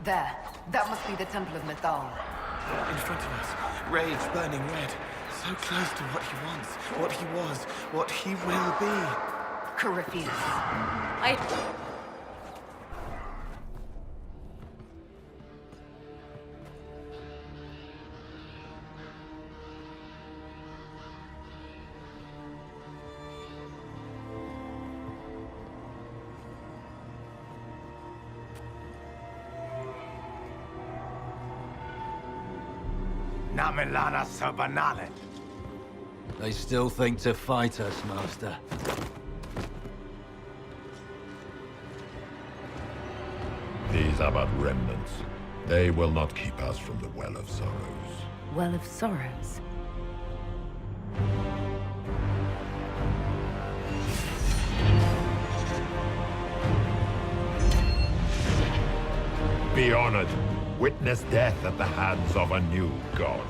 There. That must be the Temple of Mythal. In front of us. Rage burning red. So close to what he wants, what he was, what he will be. Corypheus. Namelana Sabanale. They still think to fight us, Master. These are but remnants. They will not keep us from the Well of Sorrows. Well of Sorrows? Be honored. Witness death at the hands of a new god.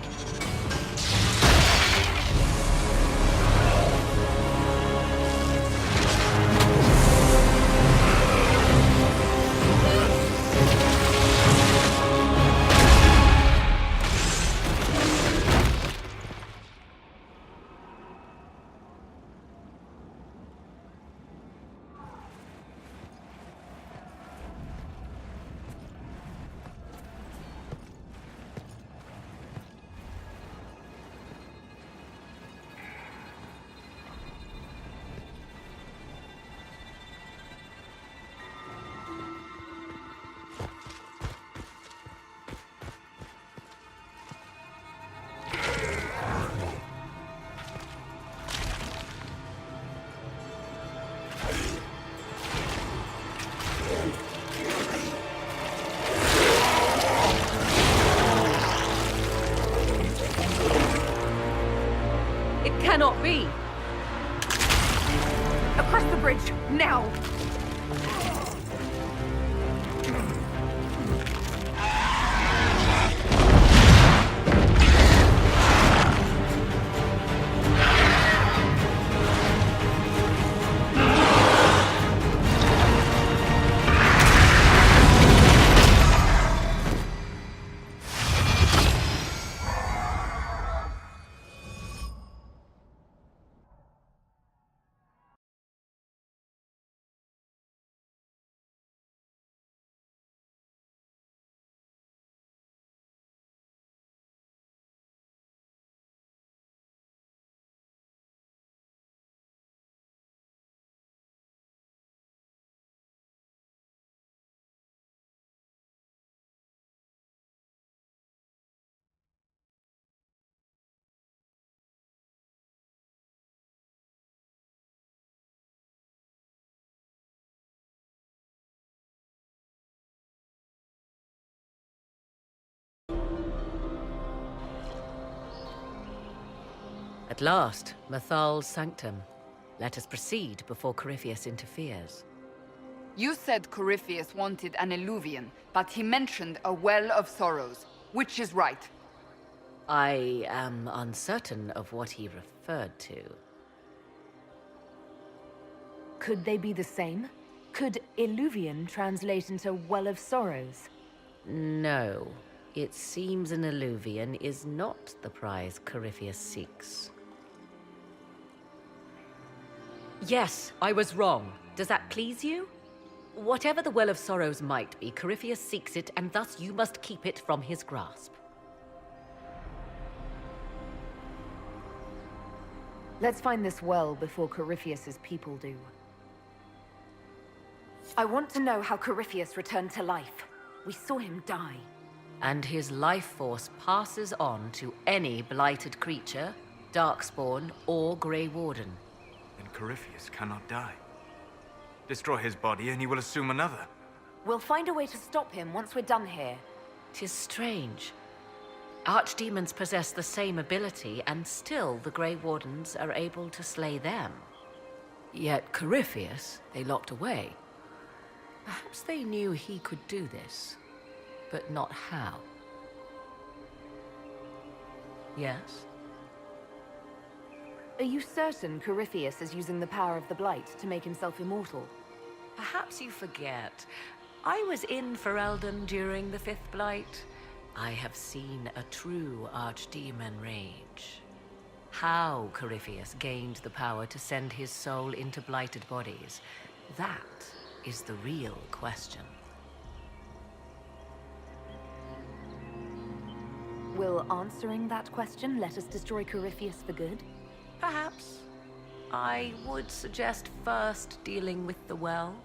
Cannot be! Across the bridge, now! At last, Mythal's sanctum. Let us proceed before Corypheus interferes. You said Corypheus wanted an elven, but he mentioned a Well of Sorrows. Which is right? I am uncertain of what he referred to. Could they be the same? Could Illuvian translate into Well of Sorrows? No. It seems an elven is not the prize Corypheus seeks. Yes, I was wrong. Does that please you? Whatever the Well of Sorrows might be, Corypheus seeks it, and thus you must keep it from his grasp. Let's find this well before Corypheus's people do. I want to know how Corypheus returned to life. We saw him die. And his life force passes on to any blighted creature, darkspawn, or Grey Warden. Then Corypheus cannot die. Destroy his body and he will assume another. We'll find a way to stop him once we're done here. 'Tis strange. Archdemons possess the same ability, and still the Grey Wardens are able to slay them. Yet Corypheus, they locked away. Perhaps they knew he could do this, but not how. Yes? Are you certain Corypheus is using the power of the Blight to make himself immortal? Perhaps you forget. I was in Ferelden during the Fifth Blight. I have seen a true archdemon rage. How Corypheus gained the power to send his soul into blighted bodies, that is the real question. Will answering that question let us destroy Corypheus for good? Perhaps. I would suggest first dealing with the well.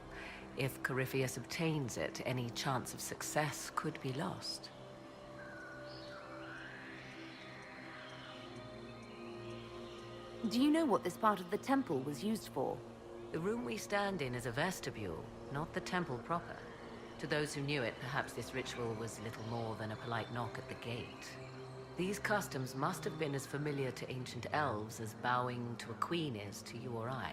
If Corypheus obtains it, any chance of success could be lost. Do you know what this part of the temple was used for? The room we stand in is a vestibule, not the temple proper. To those who knew it, perhaps this ritual was little more than a polite knock at the gate. These customs must have been as familiar to ancient elves as bowing to a queen is to you or I.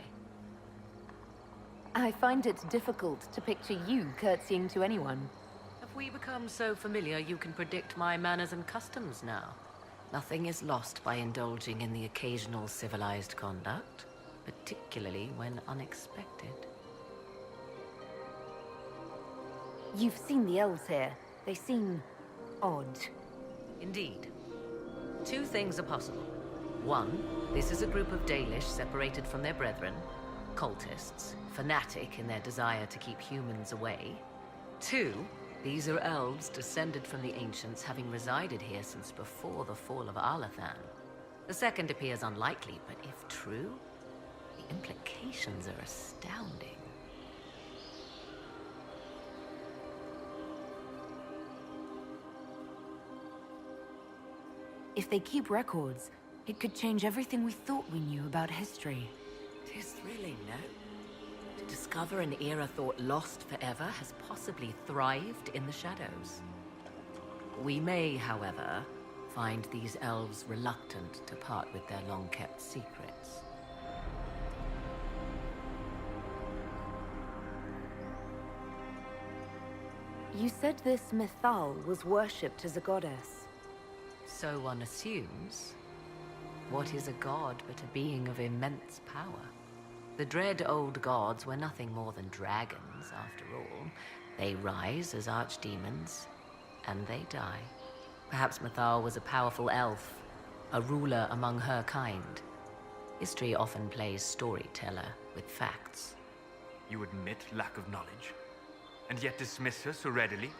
I find it difficult to picture you curtsying to anyone. Have we become so familiar you can predict my manners and customs now? Nothing is lost by indulging in the occasional civilized conduct, particularly when unexpected. You've seen the elves here. They seem odd. Indeed. Two things are possible. One, this is a group of Dalish separated from their brethren, cultists, fanatic in their desire to keep humans away. Two, these are elves descended from the ancients, having resided here since before the fall of Arlathan. The second appears unlikely, but if true, the implications are astounding. If they keep records, it could change everything we thought we knew about history. Tis thrilling, no? To discover an era thought lost forever has possibly thrived in the shadows. We may, however, find these elves reluctant to part with their long-kept secrets. You said this Mythal was worshipped as a goddess. So one assumes. What is a god but a being of immense power? The dread old gods were nothing more than dragons, after all. They rise as archdemons, and they die. Perhaps Mythal was a powerful elf, a ruler among her kind. History often plays storyteller with facts. You admit lack of knowledge, and yet dismiss her so readily?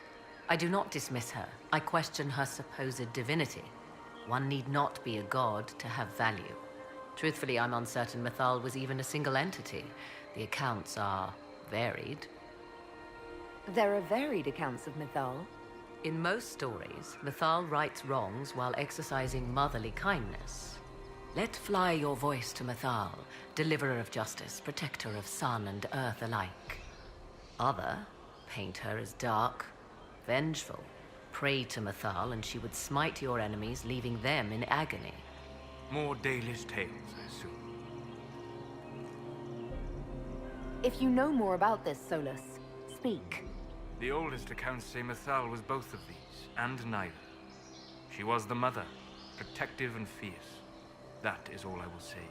I do not dismiss her. I question her supposed divinity. One need not be a god to have value. Truthfully, I'm uncertain Mythal was even a single entity. The accounts are varied. There are varied accounts of Mythal. In most stories, Mythal rights wrongs while exercising motherly kindness. Let fly your voice to Mythal, deliverer of justice, protector of sun and earth alike. Other paint her as dark, vengeful. Pray to Mythal and she would smite your enemies, leaving them in agony. More Dalish tales, I assume. If you know more about this, Solus, speak. The oldest accounts say Mythal was both of these, and neither. She was the mother, protective and fierce. That is all I will say.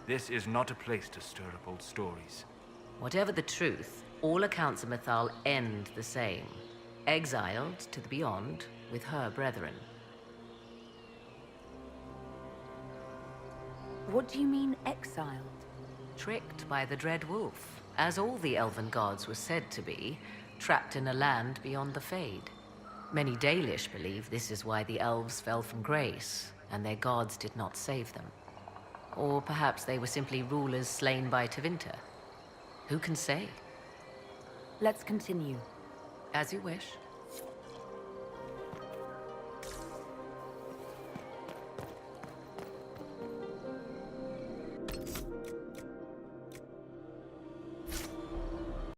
This is not a place to stir up old stories. Whatever the truth, all accounts of Mythal end the same. Exiled to the beyond with her brethren. What do you mean, exiled? Tricked by the Dread Wolf, as all the elven gods were said to be, trapped in a land beyond the Fade. Many Dalish believe this is why the elves fell from grace, and their gods did not save them. Or perhaps they were simply rulers slain by Tevinter. Who can say? Let's continue. As you wish.